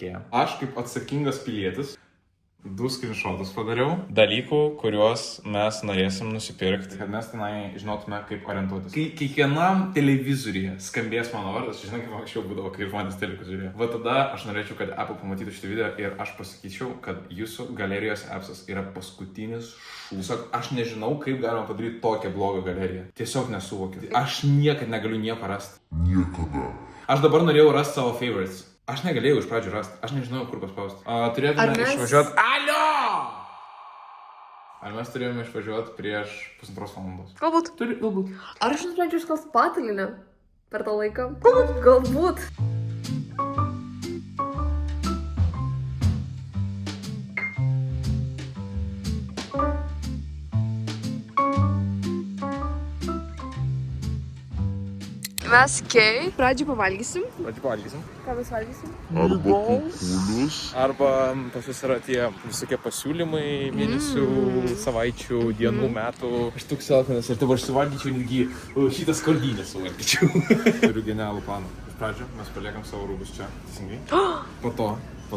Ikea. Aš kaip atsakingas pilietis 2 screenshotus padariau dalykų, kuriuos mes norėsim nusipirkti, kad mes tenai žinotume, kaip orientuotis. Kai kiekvienam televizoriuje skambės mano vardas, žinai, kaip anksčiau būdavo, kai žmonės televiziją žiūrėjo. Va tada aš norėčiau, kad Apple pamatytų šitą video ir aš pasakyčiau, kad jūsų galerijos appsas yra paskutinis šūdas. Tiesiog aš nežinau, kaip galima padaryti tokią blogą galeriją. Tiesiog nesuvokiu. Aš niekad negaliu nieko rasti. Niekada. Aš dabar norėjau rasti savo favorites. Aš negalėjau iš pradžių rasti. Aš nežinojau, kur paspausti. Turėtume išvažiuoti... Alio! Ar mes turėjome išvažiuoti prieš 1,5 valandos? Galbūt. Galbūt. Ar aš nusprendžiau iškalt patalinę per tą laiką? Galbūt. Mes Kei pradžiai pavalgysim. Ką mes valgysim? Arba kukulius. Arba pas jūs yra tie visokie pasiūlymai mėnesių, savaičių, dienų, metų. Aš toks selfinas ir dabar suvalgyčiau netgi šitą skardinę suvalgyčiau. Turiu genialų planą. Iš pradžio mes paliekam savo rūbus čia, teisingai. Po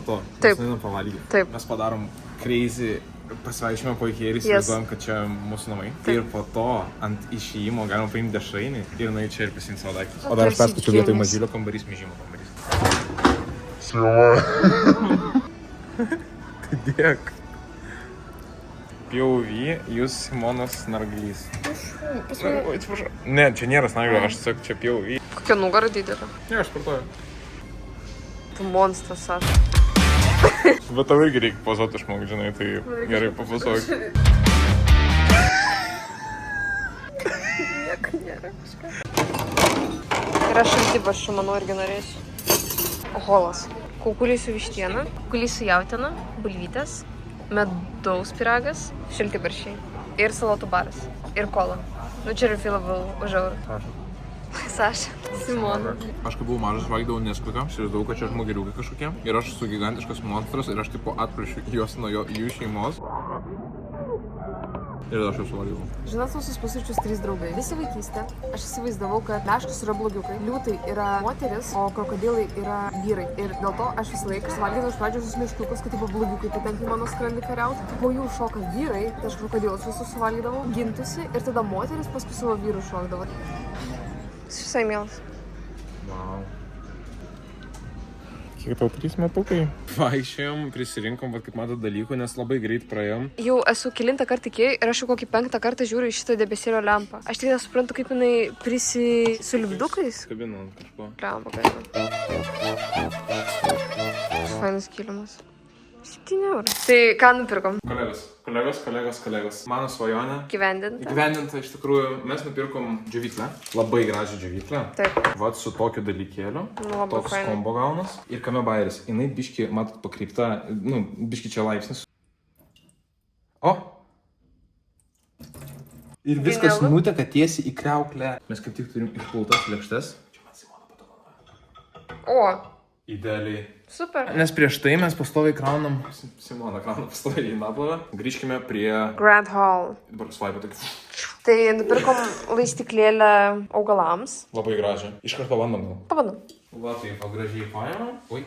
to mes einam pavalgyti. Taip. Mes padarom crazy pasvaišymą po Ikea ir įsivaizduojam, kad čia mūsų namai. Ir po to ant išėjimo galima paimti dešrainį ir nueiti čia ir pasiimti savo daiktus. O dar aš perskaičiau vietoj mažylio kambarys, myžimo kambarys. Tai dėk. POV, jūs Simonas Snarglys. Atsiprašau. Ne, čia nėra Snarglio, aš tiesiog čia POV. Kokia nugara didelė. Ne, aš sportuoju. Tu monstras, aš. Bet tau irgi reikia pozuoti išmokti, žinai, tai gerai papozuok. Nieko nėra kažką. Ir aš šaltibarščių, manau, irgi norėsiu. Holas. Kukuliai su vištiena, kukuliai su jautiena, bulvytės, medaus pyragas, šaltibarščiai. Ir salotų baras. Ir kola. Nu, čia ir filabau už eurą. Saša. Simona. Aš kai buvau mažas, valgydavau Nesquik, įsivaizdavau, kad čia žmogeriukai kažkokie. Ir aš esu gigantiškas monstras ir aš tipo atprašiu juos nuo jų šeimos. Ir aš jau suvalgydavau. Žinot, visus pusryčius 3 draugai. Visi vaikystė. Aš įsivaizdavau, kad meškos yra blogiukai, liūtai yra moteris, o krokodilai yra vyrai. Ir dėl to aš visą laiką suvalgydavau iš pradžių visus meškiukus, kad tipo blogiukai, tai tenka į mano skrandį kariauti. Po jų šoka vyrai, tai aš krokodilus visus suvalgydavau, gintusi ir tada moteris paskui savo vyrų šokdavo. Jis visai mielas. Wow. Kiek tau 3 metukai? Vaikščiojom, prisirinkom, bet kaip matot dalykų, nes labai greit praėjom. Jau esu kelintą kartą Ikėjoj ir aš jau kokį 5 kartą žiūriu į šitą debesėlio lempą. Aš tik nesuprantu, kaip jinai su lipdukais. Kabina ant kažko. Lempa, kaip. Fainas kilimas. 7 eurų. Tai ką nupirkom? Kolegos. Mano svajonė. Gyvendinta. Iš tikrųjų, mes nupirkom džiovyklę. Labai gražią džiovyklę. Taip. Vat su tokiu dalykėliu. Labai toks fainai. kombo gaunas. Ir kame bairis. Jinai biški, matot, pakreipta, biški čia laipsnis. O! Ir viskas Genialu. nuteka tiesiai į kriauklę. Mes kaip tik turim išplautas lėkštes. Čia man Simona padovanojo. O! Idealiai. Super. Nes prieš tai mes pastoviai kraunam, Simona krauna pastoviai į naplavą. Grįžkime prie... Grand Hall. Dabar svaipą tokį. Tai nupirkom laistyklėlę augalams. Labai gražią. Iškart pabandom gal. Pabandom. Va, tai gražiai paėmam. Oi,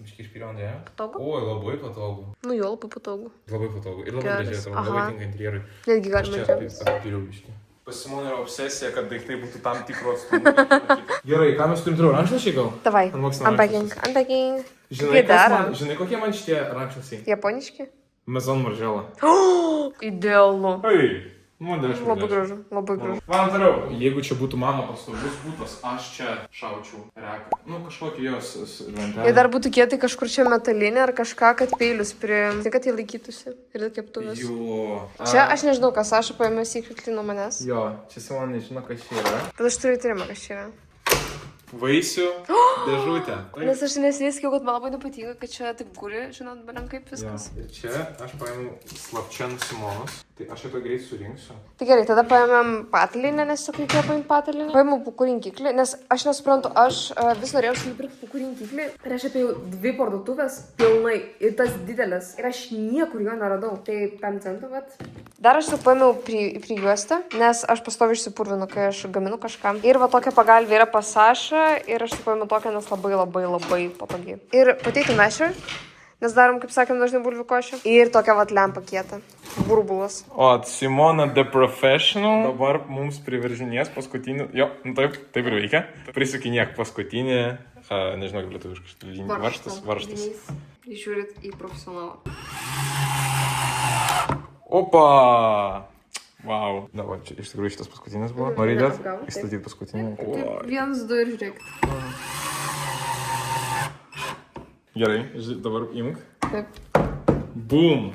biškai išpyrė ant ją. Patogu? Oi, labai patogu. Nu jau labai patogu. Labai patogu. Ir labai Geras. gražiai, tavo Aha. labai tinka interjerui. Netgi Aš galima čia džiaugtis. apipyriau biškai. Pas Simoną yra obsesija, kad daiktai būtų tam tikro atstumo. Gerai, ką mes turim toliau? Rankšluosčiai gal? Davai. Unboxing Unpacking. Žinai, Kaip daro? žinai, kokie man šitie rankšluosčiai? Japoniški? Maison Margiela. Idealu. Oi, man 10. Labai gražu. Labai gražu. Man toliau. Jeigu čia būtų mano pastovus būtas, aš čia šaučiau reką. Nu, kažkokį jos lentelę. Jei dar būtų kietai kažkur čia metalinė ar kažką, kad peilius tai kad jie laikytųsi. Ir keptuvės. Jo. Čia aš nežinau, kas Saša paėmė secretly nuo manęs. Jo, čia Simona nežino, kas čia yra. Bet aš turiu įtarimą, kas čia yra. Vaisių dėžutė. Nes aš neseniai sakiau, kad man labai nepatinka, kad čia taip guli, žinot, belen kaip viskas. Ir čia aš paėmiau slapčian Simonos. Tai aš šitą greit surinksiu. Tai gerai, tada paėmėm patalynę, nes tiesiog reikėjo paimti patalynę. Paėmiau pūkų rinkiklį, nes aš nesuprantu, aš vis norėjau nupirkti pūkų rinkiklį. Ir aš apėjau 2 parduotuvės pilnai ir tas didelis. Ir aš niekur jo neradau. Tai 5 centų, bet... Dar aš jau paėmiau prijuostę, nes aš pastoviai išsipurvinu, kai aš gaminu kažkam. Ir va tokia pagalbė yra pas Sašą ir aš paėmiau tokią, nes labai patogi. Ir potato masher. Nes darom, kaip sakėm, dažnai bulvių košę. Ir tokia vat lempa kieta. Burbulas. O, Simona The Professional dabar mums priveržinės paskutinį... Jo, nu taip ir veikia. Prisikinėk paskutinį, nežinau kaip lietuviškai, varžtas. Žiūrit į profesionalą. Opa! Vau. Dabar čia iš tikrųjų šitas paskutinis buvo. Nori įdėt? Įstatyti paskutinį. Taip, 1, 2 ir žiūrėkit. Gerai, dabar imk. Taip. Bum!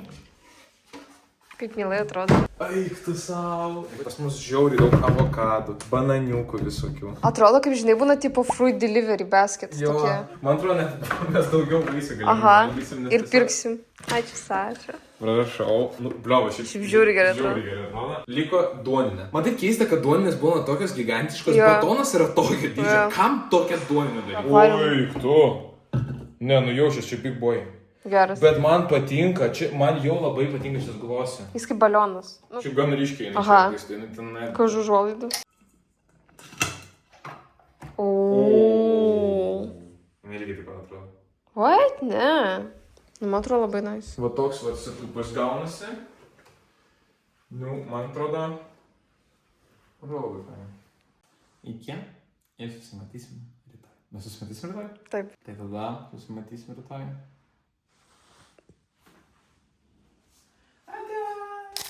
Kaip mielai atrodo. Eik tu savo. Pas mus žiauriai daug avokadų, bananiukų visokių. Atrodo, kaip žinai, būna tipo fruit delivery baskets Jo, tokie. man atrodo, net mes daugiau vaisių galime. Aha, ir pirksim. Ačiū, Saša. Prašau. Nu, bliova, Šiaip žiauriai gerai atrodo. Liko duoninė. Man taip keista, kad duoninės būna tokios gigantiškos, Jo. batonas yra tokio dydžio. Jo. Kam tokią duoninę daryti? Apvariau. Oi, tu. Ne, nu jaučias čia big boy. Geras. Bet man patinka, man jau labai patinka šis glosė. Jis kaip balionas. Nu, Šiaip gan ryškiai. Aha. Ten... kažų žuolaidų. Oooo. Nelygiai taip pat atrodo. What? Ne. Nu, man atrodo labai nice. Va toks va situpas gaunasi. Nu, man atrodo. Labai fainai. Iki. Ir susimatysim rytoj. Mes susimatysim rytoj? Taip. Tai tada susimatysim rytoj.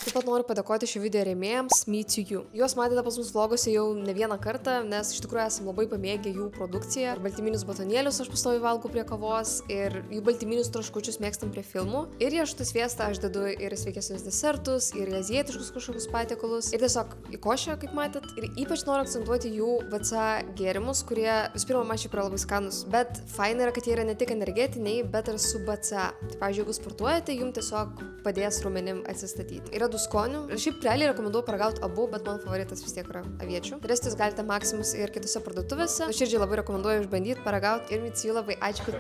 Taip pat noriu padėkoti šio video rėmėjams Me To You. Juos matėte pas mus vloguose jau ne vieną kartą, nes iš tikrųjų esame labai pamėgę jų produkciją. Ir baltyminius batonėlius aš pastoviai valgau prie kavos, ir jų baltyminius traškučius mėgstam prie filmų. Ir riešutų sviestą aš dedu ir į sveikesnius desertus, ir į azijietiškus kažkokius patiekalus, ir tiesiog į košę, kaip matėt. Ir ypač noriu akcentuoti jų VC gėrimus, kurie visų pirma man šiaip yra labai skanus. Bet faina yra, kad jie yra ne tik energetiniai, bet ir su BCA. Tai pavyzdžiui, jeigu sportuojate, jums tiesiog padės raumenim atsistatyti. Yra du skonių. Šiaip realiai rekomenduoju paragauti abu, bet man favoritas vis tiek yra aviečių. Restis galite Maximus ir kitose parduotuvėse. Nuoširdžiai labai rekomenduoju išbandyti, paragauti ir Mitsijų labai ačiū, kad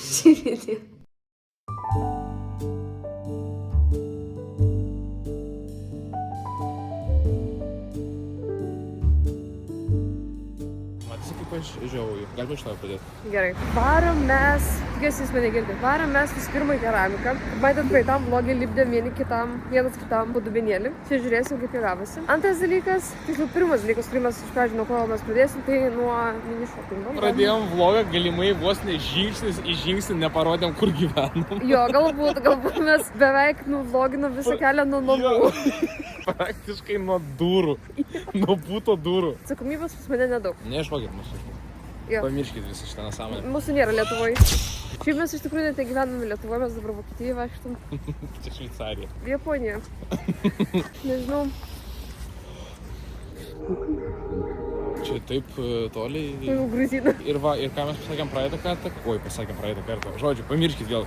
šį video. Matys, kaip aš žiauju. Galima iš tavo padėti. Gerai. Varom mes, tikiuosi jūs mane girdite, varom mes visų pirma į keramiką. Matėt, praeitam vlogį lipdėm vienas kitam po dubenėlį. Čia žiūrėsim, kaip jie gavosi. Antras dalykas, tiksliau pirmas dalykas, kurį mes iš pradžių nuo ko mes pradėsim, tai nuo mini shoppingo. Pradėjom vlogą, galimai vos ne žingsnis į žingsnį neparodėm, kur gyvenam. Jo, galbūt mes beveik nuvloginom visą kelią nuo namų. Praktiškai nuo durų. Nuo būto durų. Atsakomybės pas mane nedaug. Neišvogit mūsų. Jo. Pamirškit visą šitą nesąmonę. Mūsų nėra Lietuvoje. Šiaip mes iš tikrųjų net gyvename Lietuvoje, mes dabar Vokietijoje vaikštam. Čia Šveicarija. Japonija. Nežinau. Čia taip toliai. Jau Gruzina. Ir va, ir ką mes pasakėm praeitą kartą? Oi, pasakėm praeitą kartą. Žodžiu, pamirškit vėl.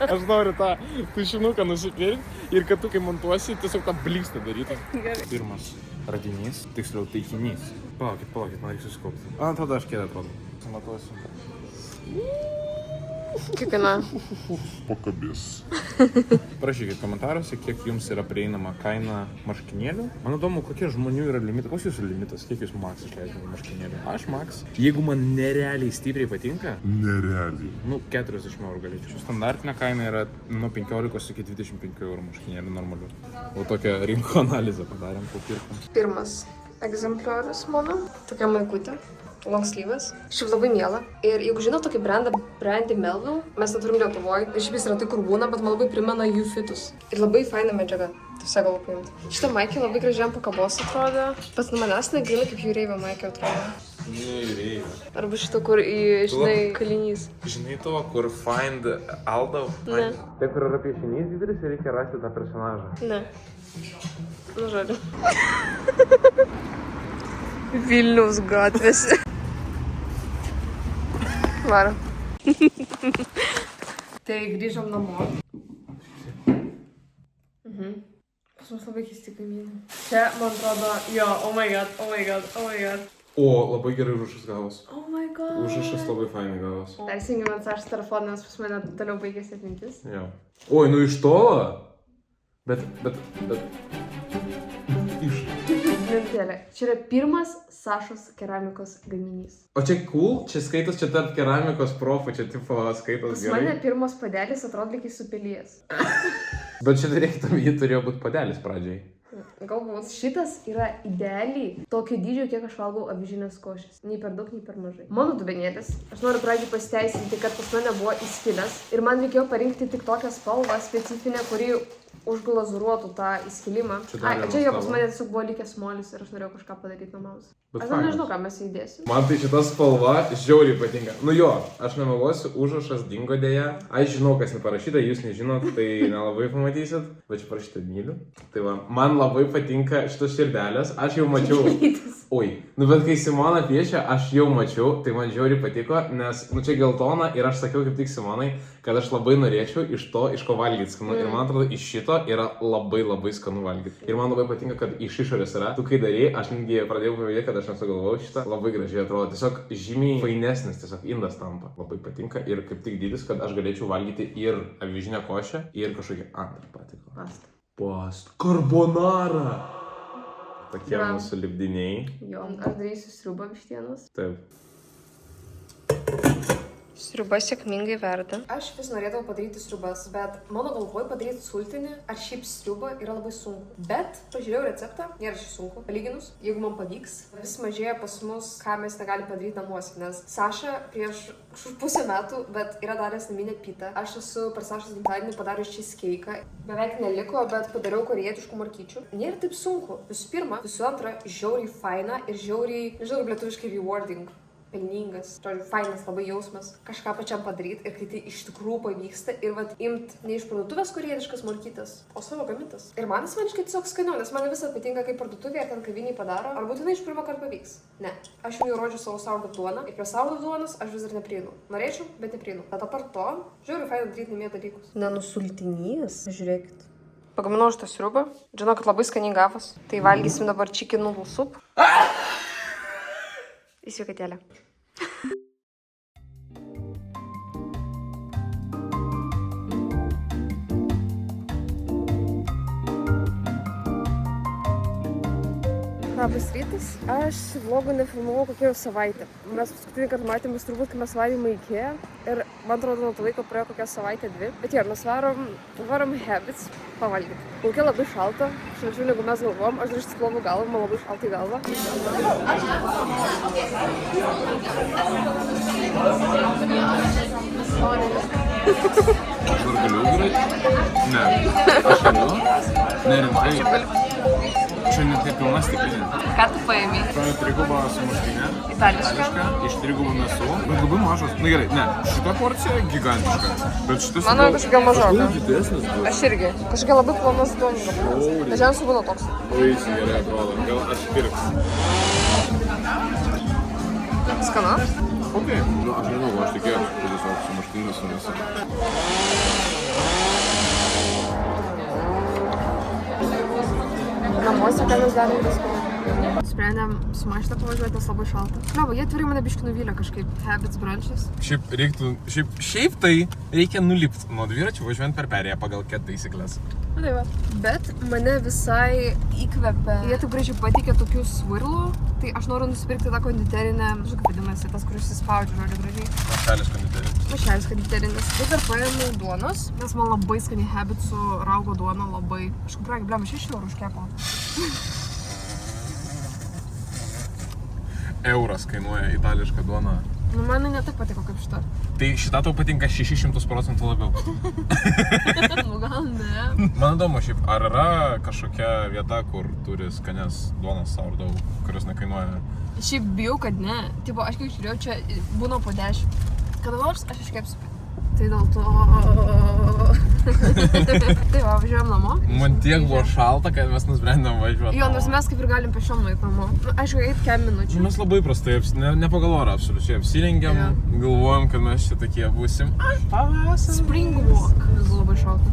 Aš noriu tą tušinuką nusipirkti ir kad tu kai montuosi, tiesiog tą blikstą daryti. Gerai. Pirmas radinys, tiksliau taikinys. Palaukit, man reikia susikopti. Tada aš kėdę atrodo. Samatuosiu. Kiekviena. Pakabės. Parašykit komentaruose, kiek jums yra prieinama kaina marškinėlių. Man įdomu, kokie žmonių yra limitas. Koks jūsų limitas? Kiek jūs max išleidžiate marškinėlių? Aš max. Jeigu man nerealiai stipriai patinka, Nerealiai. nu 40 eurų galėčiau. Standartinė kaina yra nuo 15 iki 25 eurų marškinėlių normalių. O tokią rinkų analizę padarėm, po pirkom. Pirmas egzempliorius mano. Tokia maikutė. Long sleeves. Šiaip labai miela. Ir jeigu žinot tokį brandą, Brandy Melville, mes neturim Lietuvoje. Ir šiaip jis yra tai, kur būna, bet man labai primena jų fitus. Ir labai faina medžiaga. Tiesiog galiu paimti. Šitą maikį labai gražiam pakabos atrodo. Bet nuo manęs negrina kaip jūreivio maikė atrodo. Jūreivio. Arba šito, kur į, žinai, kalinys. Žinai to, kur find Aldo? Ne. Tai kur yra piešinys didelis ir reikia rasti tą personažą. Ne. Nu, žodžiu. Vilniaus gatvėse. Varom. Tai grįžom namo. Pas mus labai keisti kaimynai. Čia, man atrodo, jo, oh my god. O, labai gerai užrašas gavos. Oh my god. Užrašas labai fainai gavos. Persijungiam ant Sašos telefoną, nes pas mane toliau baigėsi atmintis. Jo. Oi, nu iš tolo. Bet. Iš. Mintėlė. Čia yra pirmas Sašos keramikos gaminys. O čia cool, čia skaitos, čia tarp keramikos profų, čia tipo skaitos Pas mane pirmas padelis atrodo lygiai supilies. Bet čia turėjo būti padelis pradžiai. Galbūt šitas yra idealiai tokio dydžio, kiek aš valgau avižinės košės. Nei per daug, nei per mažai. Mano dubenėlis, aš noriu pradžiai pasiteisinti, kad pas mane buvo įskilęs. Ir man reikėjo parinkti tik tokią spalvą specifinę, kuri užglazuruotų tą įskilimą. Čia jo pas mane tiesiog buvo likęs molis ir aš norėjau kažką padaryti namams. Aš dar nežinau, ką mes įdėsim. Man tai šita spalva žiauriai patinka. Nu jo, aš nemeluosiu, užrašas dingo dėja. Aš žinau, kas neparašyta, jūs nežinot, tai nelabai pamatysit. Bet čia parašyta myliu. Tai va, man labai patinka šitos širdelės. Aš jau mačiau. Oi, nu bet kai Simona piešia, aš jau mačiau, tai man žiauriai patiko, nes, nu čia geltona ir aš sakiau kaip tik Simonai, kad aš labai norėčiau iš ko valgyti skanu. Ir man atrodo, iš šito yra labai skanu valgyti. Ir man labai patinka, kad iš išorės yra. Tu kai darei, aš netgi pradėjau pavydėti, kad aš nesugalvojau šitą. Labai gražiai atrodo. Tiesiog žymiai fainesnis, tiesiog indas tampa. Labai patinka ir kaip tik dydis, kad aš galėčiau valgyti ir avižinę košę, ir kažkokį antrą patiko. Pasta. Carbonara. Tokie mūsų lipdiniai. Jo, aš darysiu sriubą vištienos. Taip. Sriuba sėkmingai verda. Aš vis norėdavau padaryti sriubas, bet mano galvoj padaryti sultinį ar šiaip sriubą yra labai sunku. Bet pažiūrėjau receptą, nėra šiaip sunku. Palyginus, jeigu man pavyks, vis mažėja pas mus, ką mes negalime padaryti namuose. Nes Saša prieš pusę metų, bet yra daręs naminę pitą. Aš esu per Sašos gimtadienį padarius cheesecake. Beveik neliko, bet padariau korėjietiškų morkyčių. Nėra taip sunku. Visų pirma, visų antra, žiauriai faina ir žiauriai, nežinau kaip lietuviškai rewarding. Pelningas, fainas labai jausmas, kažką pačiam padaryti ir kai tai iš tikrųjų pavyksta ir vat imt ne iš parduotuvės korėjietiškas morkytas, o savo gamintas. Ir man asmeniškai tiesiog skaniau, nes man visą patinka kaip parduotuvė ar ten kaviniai padaro, ar būtinai iš pirmą kartą pavyks. Ne, aš jau rodžiu savo sourdough duoną ir prie sourdough duonos aš vis dar neprieinu. Norėčiau, bet neprieinu. Bet apart to, žiūriu faina daryti namie dalykus. Nenusultinys, žiūrėkit. Pagaminau šitą sriubą, žinau, kad labai skaniai gavas. Tai valgysim dabar chicken noodle soup. Į sveikatėlę. Labas rytas. Aš vlogų nefilmavau kokią jau savaitę. Mes paskutinį kartą matėmės turbūt, kai mes varėme į Ikea. Ir man atrodo, nuo to laiko praėjo kokią savaitę, dvi. Bet jo, mes varom Habits pavalgyti. Lauke labai šalta, šalčiau negu mes galvom. Aš dar išsiploviau galvą, man labai šalta į galvą. Aš dar galiu gerai? Ne. Aš galiu? Nerimtai. Čia net tai pilna stiklinė. Ką tu paėmei? Paėmė trigubą sumuštinę. Itališką. Iš trigubų mėsų. Bet labai mažas. Na gerai, ne. Šita porcija gigantiška. Bet šitas... Mano kažkokia mažoka. Didesnis bus. Aš irgi. Kažkokia labai plonas duonis. Dažniausiai būna toks. Baisiai gerai atrodo. Gal aš pirksiu. Skanu? Ok. Nu, aš nežinau, aš tikėjau, kad tiesiog sumuštinis su mėsa. Namuose, ką mes darom visko. Sprendėm su mašina pavažiuoti, nes labai šalta. Na, jie atvirai mane biškį nuvylė kažkaip Habits brunches. Šiaip tai reikia nulipti nuo dviračių važiuojant per perėją pagal ket taisyklės. Na, tai va. Bet mane visai įkvepia. Jie taip gražiai pateikė tokių swirlų, tai aš noriu nusipirkti tą konditerinę, žinau kaip vadinasi, tas, kuris įspaudžia, žodžiu, gražiai. Mašelis konditerinės. Mašelis konditerinės. Ir dar paėmiau duonos, nes man labai skani Habitsų raugo duona labai. Aš kuprakį, blem, 6 eurų už kepą. Euras kainuoja itališka duona. Nu, man ne taip patiko kaip šita. Tai šita tau patinka 600% labiau. Nu, gal ne. Man įdomu šiaip, ar yra kažkokia vieta, kur turi skanias duonas sourdough, kurios nekainuoja? Šiaip bijau, kad ne. Tipo, aš kiek žiūrėjau, čia būna po 10. Kada nors aš iškepsiu. Tai dėl to... Tai va, važiuojam namo. Man tiek buvo šalta, kad mes nusprendėm važiuoti. Jo, nors mes kaip ir galim pešiom nueit namo. Aišku, eit kem minučių. Mes labai prastai, nepagalvojom absoliučiai, apsirengėm, galvojom, kad mes čia tokie būsim. Ai, pavasarį. Spring walk. Vis labai šalta.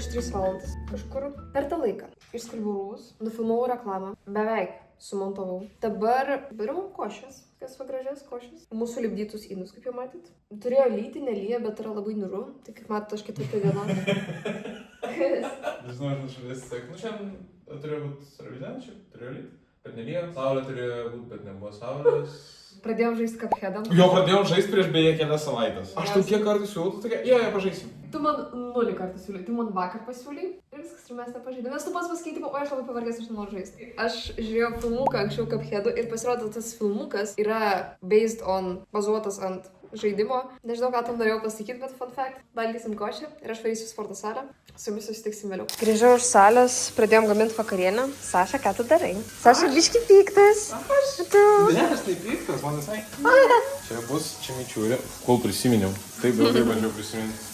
prieš 3 valandas. Kažkur per tą laiką išskalbiau rūbus, nufilmavau reklamą, beveik sumontavau. Dabar birim košės. Kas va gražias košės. Mūsų lipdytus indus, kaip jau matyt. Turėjo lyti, nelyja, bet yra labai niūru. Tai kaip matot, aš 4 dieną. Nežinau, aš vis tiek. Nu, šiandien turėjo būti sarvidien, čia turėjo lyti. Bet nelyja. Saulė turėjo būti, bet nebuvo saulės. Pradėjom žaisti Cupheadą. Jo, pradėjom žaisti prieš beje kelias savaitės. Aš tau kiek kartų siūlau, tu tokia, jo, pažaisim. Tu man 0 kartų siūlai, tu man vakar pasiūlai ir viskas, ir mes nepažaidėm. Nes tu pats pasakyti, o aš labai pavargęs, aš nenoriu žaisti. Aš žiūrėjau filmuką anksčiau Cupheadų ir pasirodo, tas filmukas yra bazuotas ant žaidimo. Nežinau, ką tam norėjau pasakyti, bet fun fact. Valgysim košę ir aš varysiu sporto salę. Su jumis susitiksim vėliau. Grįžau iš salės, pradėjom gaminti vakarienę. Saša, ką tu darai? Saša, biški piktas. Ne, aš tai piktas, man visai. Čia bus čimičiūrė. Kol prisiminiau. Taip ilgai bandžiau prisiminti.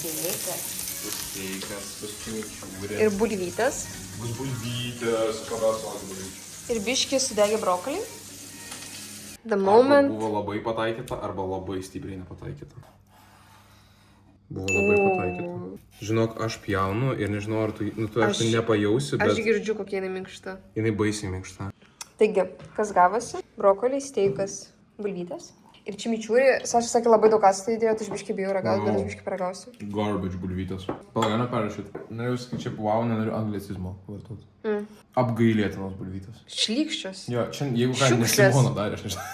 Bus steikas, bus čimičiūrė. Ir bulvytės. Bus bulvytės, karas valgy bulvyčių. Ir biški sudegė brokoliai. The Arba moment. buvo labai pataikyta, arba labai stipriai nepataikyta. Buvo labai pataikyta. Žinok, aš pjaunu ir nežinau, ar tu nepajausi, bet Aš girdžiu, kokia jinai minkšta. jinai baisiai minkšta. Taigi, kas gavosi? Brokoliai, steikas, bulvytės. Ir čimičiūrį, Saša sakė, labai daug acto įdėjo, tai aš biškai bijau ragauti, bet aš biškai paragausiu. Garbage bulvytės. Palauk, neparašyt. Norėjau sakyti, čia wow, nenoriu anglicizmo vartoti. Apgailėtinos bulvytės. Šlykščios. Jo, čia jeigu ką Šiukšlės. nesimona darė, aš nežinau.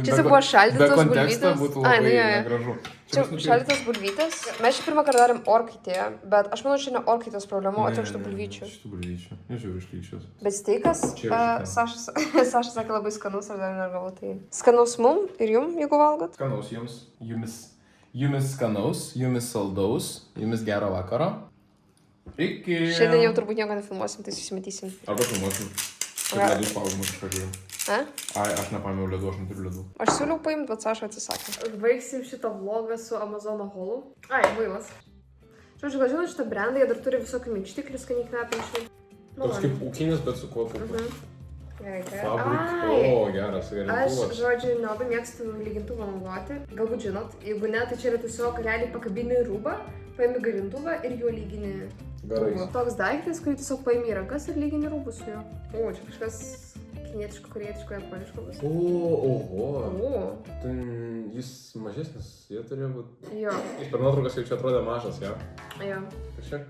Čia tai buvo šaldytos Be konteksto bulvytės. būtų Ai, labai nu jo, jo. negražu. Čia šaldytos bulvytės. Mes čia pirmą kartą darėm orkaitėje, bet aš manau, čia ne orkaitės problema, o čia šitų bulvyčių. Šitų bulvyčių. Nežiūrėjau išlykščios. Bet steikas, Čia yra Saša sakė labai skanus, ar dar nergavau tai. Skanus mum ir jum, jeigu valgot. Skanaus jums. Jumis skanaus, jumis saldaus, jumis gero vakaro. Iki. Šiandien jau turbūt nieko nefilmuosim, tai susimatysim. Arba filmuosim. Kad ledų spaudimus išvažiuojam. Ai, aš nepamėjau ledų, aš neturiu ledų. Aš siūliau paimti, bet Saša atsisakė. Baigsim šitą vlogą su Amazono holu. Ai, vailas. Žodžiu, gal žinot, šitą brandą, jie dar turi visokių minkštiklių, skaniai kvepiančių. Toks kaip ūkinis, bet su kvapu. Gerai, gerai. Fabrik. Ai, O, geras, aš, gerintuvas. žodžiu, nelabai mėgstu lygintuvą naudoti. Galbūt žinot, jeigu ne, tai čia yra tiesiog realiai pakabini rūbą, paimi garintuvą ir juo lygini Garais. rūbą. Toks daiktas, kurį tiesiog paimi į rankas ir lygini rūbus su juo. O, čia kažkas kinietiško, korietiško, japoniško bus. Oho. O, Ten jis mažesnis, jie turėjo būti. jo, Per nuotraukas jau čia atrodė mažas, jo. jo. Kas čia?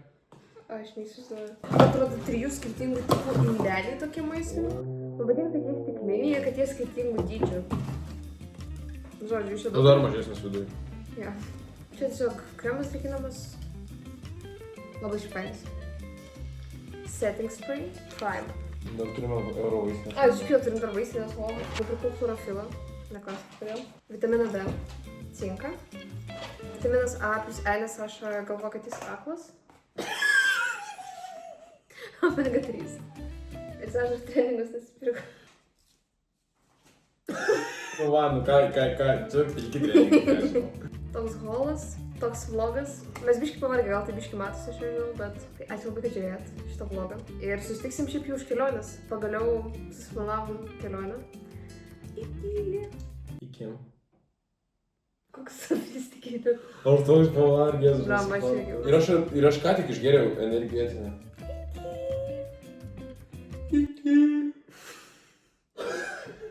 Aš neįsivaizduoju. Atrodo, 3 skirtingų tipų indeliai tokie maistiniai. Pavadinti tokie stikliniai, kad jie skirtingų dydžių. Žodžiu, iš čia Nu dar mažesnis viduje. Ja. Čia tiesiog kremas drėkinamas. Labai špainis. Setting spray. Prime. Dar turime euro vaistinę. A, iš tikrųjų turim dar vaisinės lovą. Nupirkau chlorofilą. Nekas, kodėl. Vitaminą D. Cinką. Vitaminas A plus E, nes aš galvoju, kad jis aklas. Omega 3. Ir Sašas treningus nusipirko. Nu va, nu ką, čia iki treningai. Toks holas, toks vlogas. Mes biškai pavargę, gal tai biškai matosi, aš nežinau, bet ačiū labai, kad žiūrėjot šitą vlogą. Ir susitiksim šiaip jau už kelionės. Pagaliau susiplanavom kelionę. Iki. Iki. Koks sofistikated. Aš toks pavargęs. Blam, aš irgi. Ir aš ką tik išgėriau energetinę. Iki.